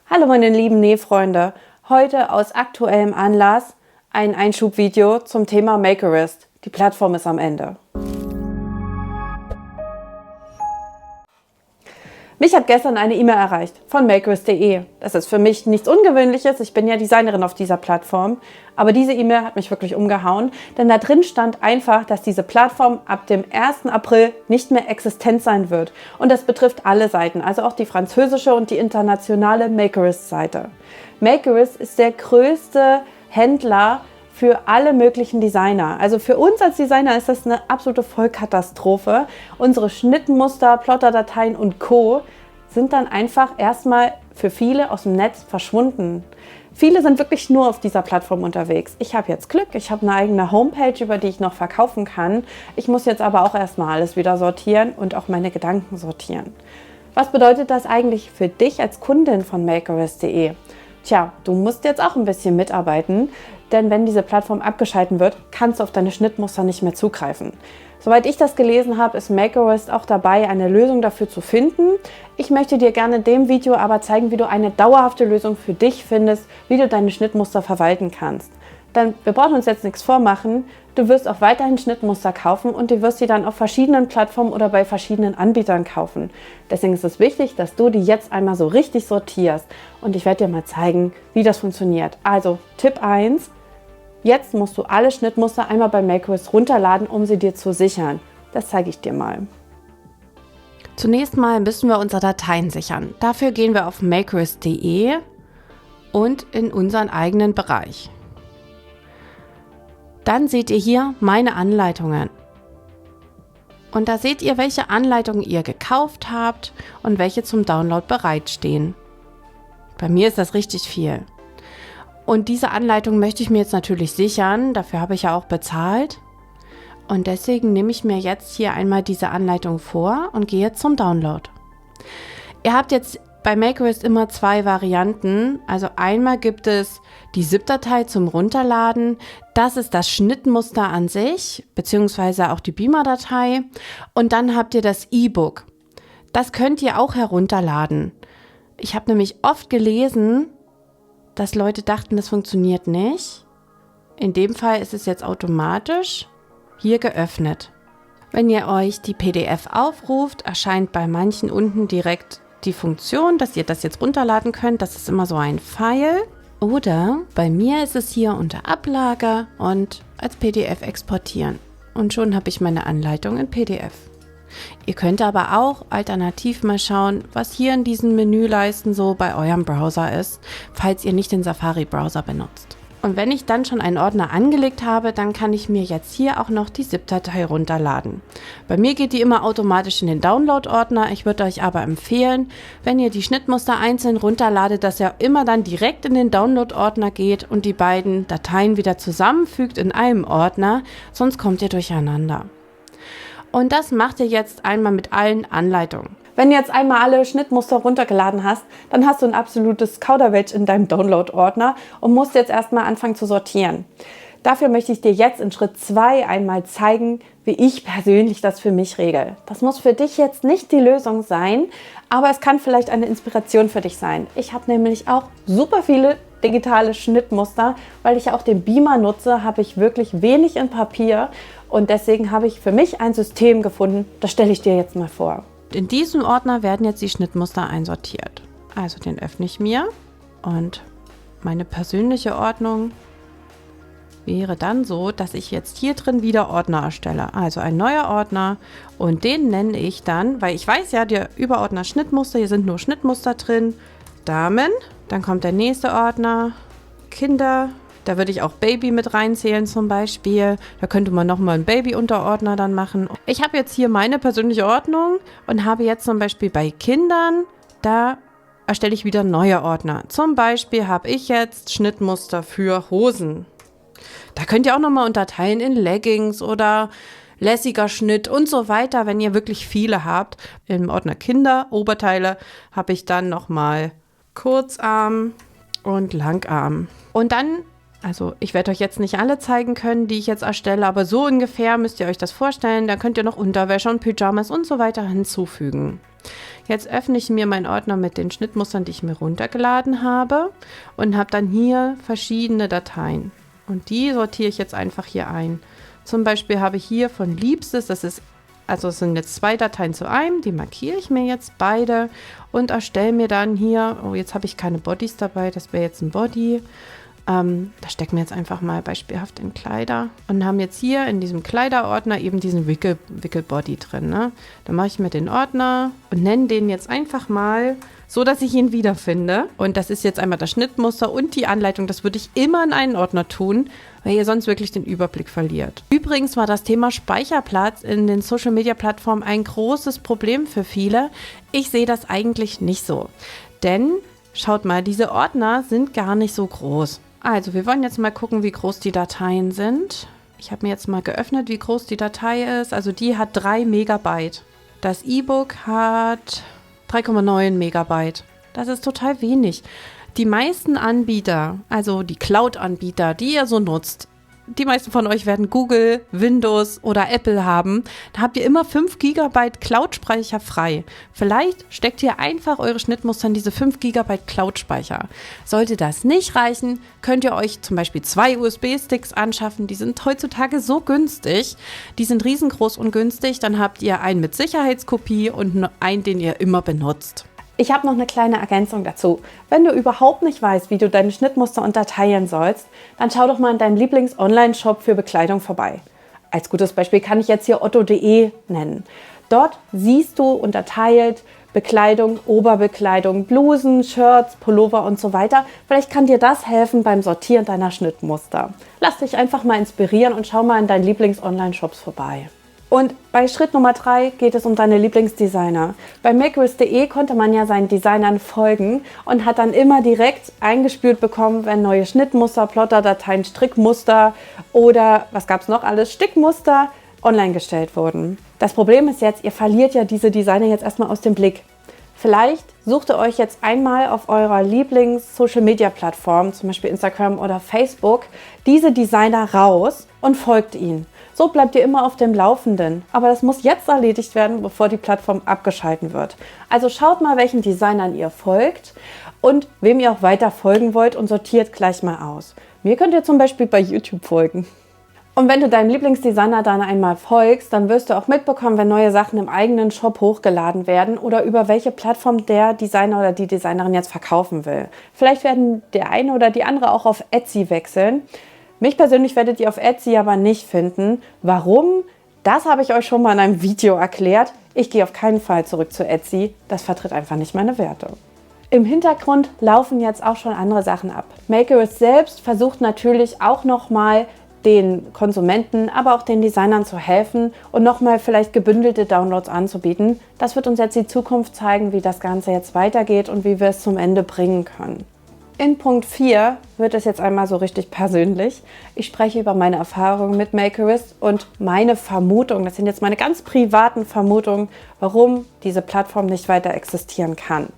Hallo meine lieben Nähfreunde, heute aus aktuellem Anlass ein Einschubvideo zum Thema Makerist. Die Plattform ist am Ende. Mich hat gestern eine E-Mail erreicht von Makerist.de. Das ist für mich nichts Ungewöhnliches, ich bin ja Designerin auf dieser Plattform. Aber diese E-Mail hat mich wirklich umgehauen, denn da drin stand einfach, dass diese Plattform ab dem 1. April nicht mehr existent sein wird. Und das betrifft alle Seiten, also auch die französische und die internationale Makerist-Seite. Makerist ist der größte Händler für alle möglichen Designer. Also für uns als Designer ist das eine absolute Vollkatastrophe. Unsere Schnittmuster, Plotterdateien und Co. sind dann einfach erstmal für viele aus dem Netz verschwunden. Viele sind wirklich nur auf dieser Plattform unterwegs. Ich habe jetzt Glück, ich habe eine eigene Homepage, über die ich noch verkaufen kann. Ich muss jetzt aber auch erstmal alles wieder sortieren und auch meine Gedanken sortieren. Was bedeutet das eigentlich für dich als Kundin von Makerist.de? Tja, du musst jetzt auch ein bisschen mitarbeiten, denn wenn diese Plattform abgeschaltet wird, kannst du auf deine Schnittmuster nicht mehr zugreifen. Soweit ich das gelesen habe, ist Makerist auch dabei, eine Lösung dafür zu finden. Ich möchte dir gerne in dem Video aber zeigen, wie du eine dauerhafte Lösung für dich findest, wie du deine Schnittmuster verwalten kannst. Denn wir brauchen uns jetzt nichts vormachen, du wirst auch weiterhin Schnittmuster kaufen und du wirst sie dann auf verschiedenen Plattformen oder bei verschiedenen Anbietern kaufen. Deswegen ist es wichtig, dass du die jetzt einmal so richtig sortierst und ich werde dir mal zeigen, wie das funktioniert. Also Tipp 1, jetzt musst du alle Schnittmuster einmal bei Makerist runterladen, um sie dir zu sichern. Das zeige ich dir mal. Zunächst mal müssen wir unsere Dateien sichern. Dafür gehen wir auf Makerist.de und in unseren eigenen Bereich. Dann seht ihr hier meine Anleitungen. Und da seht ihr, welche Anleitungen ihr gekauft habt und welche zum Download bereitstehen. Bei mir ist das richtig viel. Und diese Anleitung möchte ich mir jetzt natürlich sichern, dafür habe ich ja auch bezahlt. Und deswegen nehme ich mir jetzt hier einmal diese Anleitung vor und gehe zum Download. Ihr habt jetzt bei Makerist immer zwei Varianten. Also einmal gibt es die ZIP-Datei zum Runterladen. Das ist das Schnittmuster an sich, beziehungsweise auch die Beamer-Datei. Und dann habt ihr das E-Book. Das könnt ihr auch herunterladen. Ich habe nämlich oft gelesen, dass Leute dachten, das funktioniert nicht. In dem Fall ist es jetzt automatisch hier geöffnet. Wenn ihr euch die PDF aufruft, erscheint bei manchen unten direkt die Funktion, dass ihr das jetzt runterladen könnt. Das ist immer so ein Pfeil. Oder bei mir ist es hier unter Ablage und als PDF exportieren. Und schon habe ich meine Anleitung in PDF. Ihr könnt aber auch alternativ mal schauen, was hier in diesen Menüleisten so bei eurem Browser ist, falls ihr nicht den Safari-Browser benutzt. Und wenn ich dann schon einen Ordner angelegt habe, dann kann ich mir jetzt hier auch noch die ZIP-Datei runterladen. Bei mir geht die immer automatisch in den Download-Ordner. Ich würde euch aber empfehlen, wenn ihr die Schnittmuster einzeln runterladet, dass ihr immer dann direkt in den Download-Ordner geht und die beiden Dateien wieder zusammenfügt in einem Ordner, sonst kommt ihr durcheinander. Und das macht ihr jetzt einmal mit allen Anleitungen. Wenn du jetzt einmal alle Schnittmuster runtergeladen hast, dann hast du ein absolutes Kauderwelsch in deinem Download-Ordner und musst jetzt erstmal anfangen zu sortieren. Dafür möchte ich dir jetzt in Schritt 2 einmal zeigen, wie ich persönlich das für mich regel. Das muss für dich jetzt nicht die Lösung sein, aber es kann vielleicht eine Inspiration für dich sein. Ich habe nämlich auch super viele digitale Schnittmuster, weil ich ja auch den Beamer nutze, habe ich wirklich wenig in Papier und deswegen habe ich für mich ein System gefunden, das stelle ich dir jetzt mal vor. In diesem Ordner werden jetzt die Schnittmuster einsortiert. Also den öffne ich mir und meine persönliche Ordnung wäre dann so, dass ich jetzt hier drin wieder Ordner erstelle. Also ein neuer Ordner und den nenne ich dann, weil ich weiß ja, der Überordner Schnittmuster, hier sind nur Schnittmuster drin, Damen, dann kommt der nächste Ordner, Kinder, da würde ich auch Baby mit reinzählen zum Beispiel. Da könnte man nochmal einen Baby-Unterordner dann machen. Ich habe jetzt hier meine persönliche Ordnung und habe jetzt zum Beispiel bei Kindern, da erstelle ich wieder neue Ordner. Zum Beispiel habe ich jetzt Schnittmuster für Hosen. Da könnt ihr auch nochmal unterteilen in Leggings oder lässiger Schnitt und so weiter, wenn ihr wirklich viele habt. Im Ordner Kinder, Oberteile, habe ich dann nochmal Kurzarm und Langarm. Und dann Also ich werde euch jetzt nicht alle zeigen können, die ich jetzt erstelle, aber so ungefähr müsst ihr euch das vorstellen. Da könnt ihr noch Unterwäsche und Pyjamas und so weiter hinzufügen. Jetzt öffne ich mir meinen Ordner mit den Schnittmustern, die ich mir runtergeladen habe und habe dann hier verschiedene Dateien. Und die sortiere ich jetzt einfach hier ein. Zum Beispiel habe ich hier von Liebstes, es sind jetzt 2 Dateien zu einem, die markiere ich mir jetzt beide und erstelle mir dann hier, oh jetzt habe ich keine Bodies dabei, das wäre jetzt ein Body. Da stecken wir jetzt einfach mal beispielhaft in Kleider und haben jetzt hier in diesem Kleiderordner eben diesen Wickelbody drin. Ne? Dann mache ich mir den Ordner und nenne den jetzt einfach mal so, dass ich ihn wiederfinde. Und das ist jetzt einmal das Schnittmuster und die Anleitung. Das würde ich immer in einen Ordner tun, weil ihr sonst wirklich den Überblick verliert. Übrigens war das Thema Speicherplatz in den Social-Media-Plattformen ein großes Problem für viele. Ich sehe das eigentlich nicht so. Denn, schaut mal, diese Ordner sind gar nicht so groß. Also, wir wollen jetzt mal gucken, wie groß die Dateien sind. Ich habe mir jetzt mal geöffnet, wie groß die Datei ist. Also, die hat 3 Megabyte. Das E-Book hat 3,9 Megabyte. Das ist total wenig. Die meisten Anbieter, also die Cloud-Anbieter, die ihr so nutzt, die meisten von euch werden Google, Windows oder Apple haben. Da habt ihr immer 5 GB Cloud-Speicher frei. Vielleicht steckt ihr einfach eure Schnittmuster in diese 5 GB Cloud-Speicher. Sollte das nicht reichen, könnt ihr euch zum Beispiel 2 USB-Sticks anschaffen. Die sind heutzutage so günstig. Die sind riesengroß und günstig. Dann habt ihr einen mit Sicherheitskopie und einen, den ihr immer benutzt. Ich habe noch eine kleine Ergänzung dazu. Wenn du überhaupt nicht weißt, wie du deine Schnittmuster unterteilen sollst, dann schau doch mal in deinem Lieblings-Online-Shop für Bekleidung vorbei. Als gutes Beispiel kann ich jetzt hier otto.de nennen. Dort siehst du unterteilt Bekleidung, Oberbekleidung, Blusen, Shirts, Pullover und so weiter. Vielleicht kann dir das helfen beim Sortieren deiner Schnittmuster. Lass dich einfach mal inspirieren und schau mal in deinen Lieblings-Online-Shops vorbei. Und bei Schritt Nummer 3 geht es um deine Lieblingsdesigner. Bei Makerist.de konnte man ja seinen Designern folgen und hat dann immer direkt eingespült bekommen, wenn neue Schnittmuster, Plotterdateien, Strickmuster oder was gab es noch alles, Stickmuster online gestellt wurden. Das Problem ist jetzt, ihr verliert ja diese Designer jetzt erstmal aus dem Blick. Vielleicht sucht ihr euch jetzt einmal auf eurer Lieblings-Social-Media-Plattform, zum Beispiel Instagram oder Facebook, diese Designer raus und folgt ihnen. So bleibt ihr immer auf dem Laufenden. Aber das muss jetzt erledigt werden, bevor die Plattform abgeschaltet wird. Also schaut mal, welchen Designern ihr folgt und wem ihr auch weiter folgen wollt und sortiert gleich mal aus. Mir könnt ihr zum Beispiel bei YouTube folgen. Und wenn du deinem Lieblingsdesigner dann einmal folgst, dann wirst du auch mitbekommen, wenn neue Sachen im eigenen Shop hochgeladen werden oder über welche Plattform der Designer oder die Designerin jetzt verkaufen will. Vielleicht werden der eine oder die andere auch auf Etsy wechseln. Mich persönlich werdet ihr auf Etsy aber nicht finden. Warum? Das habe ich euch schon mal in einem Video erklärt. Ich gehe auf keinen Fall zurück zu Etsy. Das vertritt einfach nicht meine Werte. Im Hintergrund laufen jetzt auch schon andere Sachen ab. Makerist selbst versucht natürlich auch nochmal den Konsumenten, aber auch den Designern zu helfen und nochmal vielleicht gebündelte Downloads anzubieten. Das wird uns jetzt die Zukunft zeigen, wie das Ganze jetzt weitergeht und wie wir es zum Ende bringen können. In Punkt 4 wird es jetzt einmal so richtig persönlich. Ich spreche über meine Erfahrungen mit Makerist und meine Vermutung, das sind jetzt meine ganz privaten Vermutungen, warum diese Plattform nicht weiter existieren kann.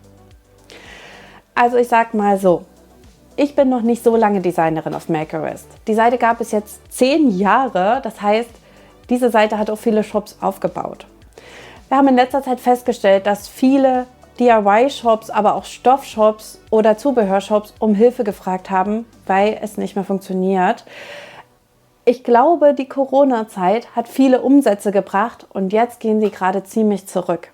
Also ich sag mal so, ich bin noch nicht so lange Designerin auf Makerist. Die Seite gab es jetzt 10 Jahre, das heißt, diese Seite hat auch viele Shops aufgebaut. Wir haben in letzter Zeit festgestellt, dass viele DIY-Shops, aber auch Stoffshops oder Zubehörshops um Hilfe gefragt haben, weil es nicht mehr funktioniert. Ich glaube, die Corona-Zeit hat viele Umsätze gebracht und jetzt gehen sie gerade ziemlich zurück.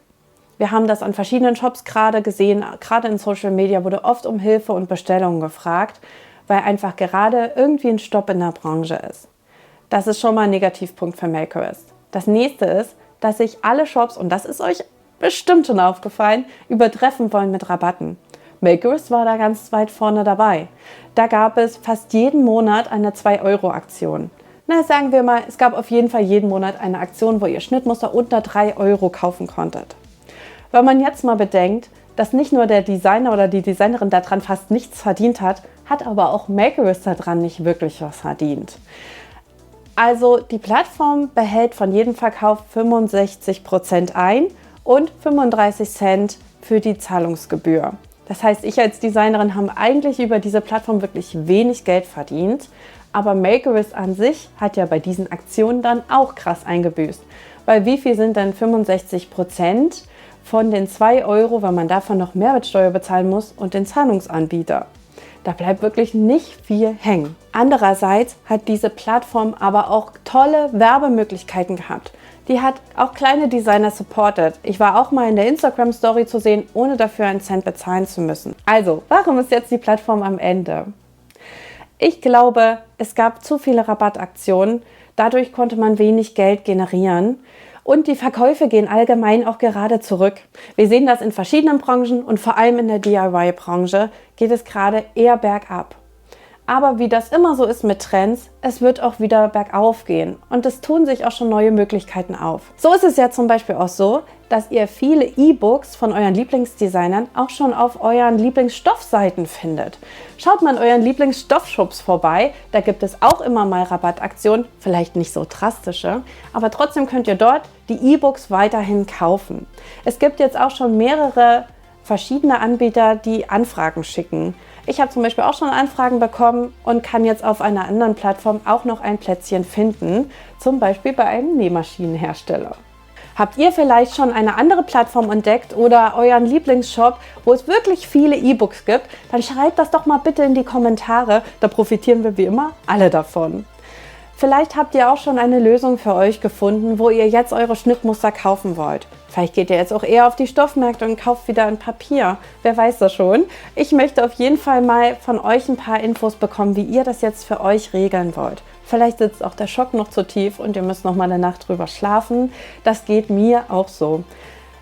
Wir haben das an verschiedenen Shops gerade gesehen, gerade in Social Media wurde oft um Hilfe und Bestellungen gefragt, weil einfach gerade irgendwie ein Stopp in der Branche ist. Das ist schon mal ein Negativpunkt für Makerist. Das nächste ist, dass sich alle Shops, und das ist euch bestimmt schon aufgefallen, übertreffen wollen mit Rabatten. Makerist war da ganz weit vorne dabei. Da gab es fast jeden Monat eine 2-Euro-Aktion. Na, sagen wir mal, es gab auf jeden Fall jeden Monat eine Aktion, wo ihr Schnittmuster unter 3 Euro kaufen konntet. Wenn man jetzt mal bedenkt, dass nicht nur der Designer oder die Designerin daran fast nichts verdient hat, hat aber auch Makerist daran nicht wirklich was verdient. Also die Plattform behält von jedem Verkauf 65% ein und 35 Cent für die Zahlungsgebühr. Das heißt, ich als Designerin habe eigentlich über diese Plattform wirklich wenig Geld verdient. Aber Makerist an sich hat ja bei diesen Aktionen dann auch krass eingebüßt. Weil wie viel sind denn 65% von den 2 Euro, wenn man davon noch Mehrwertsteuer bezahlen muss und den Zahlungsanbieter? Da bleibt wirklich nicht viel hängen. Andererseits hat diese Plattform aber auch tolle Werbemöglichkeiten gehabt. Die hat auch kleine Designer supported. Ich war auch mal in der Instagram-Story zu sehen, ohne dafür einen Cent bezahlen zu müssen. Also, warum ist jetzt die Plattform am Ende? Ich glaube, es gab zu viele Rabattaktionen. Dadurch konnte man wenig Geld generieren. Und die Verkäufe gehen allgemein auch gerade zurück. Wir sehen das in verschiedenen Branchen und vor allem in der DIY-Branche geht es gerade eher bergab. Aber wie das immer so ist mit Trends, es wird auch wieder bergauf gehen und es tun sich auch schon neue Möglichkeiten auf. So ist es ja zum Beispiel auch so, dass ihr viele E-Books von euren Lieblingsdesignern auch schon auf euren Lieblingsstoffseiten findet. Schaut mal in euren Lieblingsstoffshops vorbei, da gibt es auch immer mal Rabattaktionen, vielleicht nicht so drastische, aber trotzdem könnt ihr dort die E-Books weiterhin kaufen. Es gibt jetzt auch schon mehrere verschiedene Anbieter, die Anfragen schicken. Ich habe zum Beispiel auch schon Anfragen bekommen und kann jetzt auf einer anderen Plattform auch noch ein Plätzchen finden, zum Beispiel bei einem Nähmaschinenhersteller. Habt ihr vielleicht schon eine andere Plattform entdeckt oder euren Lieblingsshop, wo es wirklich viele E-Books gibt? Dann schreibt das doch mal bitte in die Kommentare, da profitieren wir wie immer alle davon. Vielleicht habt ihr auch schon eine Lösung für euch gefunden, wo ihr jetzt eure Schnittmuster kaufen wollt. Vielleicht geht ihr jetzt auch eher auf die Stoffmärkte und kauft wieder ein Papier. Wer weiß das schon? Ich möchte auf jeden Fall mal von euch ein paar Infos bekommen, wie ihr das jetzt für euch regeln wollt. Vielleicht sitzt auch der Schock noch zu tief und ihr müsst noch mal eine Nacht drüber schlafen. Das geht mir auch so.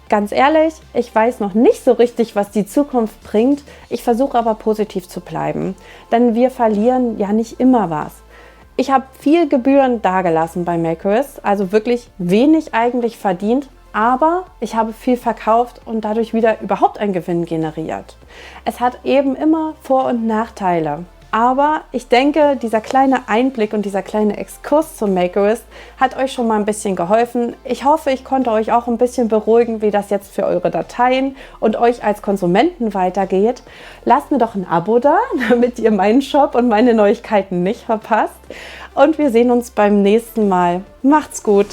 Ganz ehrlich, ich weiß noch nicht so richtig, was die Zukunft bringt. Ich versuche aber positiv zu bleiben, denn wir verlieren ja nicht immer was. Ich habe viel Gebühren dagelassen bei Makerist, also wirklich wenig eigentlich verdient, aber ich habe viel verkauft und dadurch wieder überhaupt einen Gewinn generiert. Es hat eben immer Vor- und Nachteile. Aber ich denke, dieser kleine Einblick und dieser kleine Exkurs zum Makerist hat euch schon mal ein bisschen geholfen. Ich hoffe, ich konnte euch auch ein bisschen beruhigen, wie das jetzt für eure Dateien und euch als Konsumenten weitergeht. Lasst mir doch ein Abo da, damit ihr meinen Shop und meine Neuigkeiten nicht verpasst. Und wir sehen uns beim nächsten Mal. Macht's gut!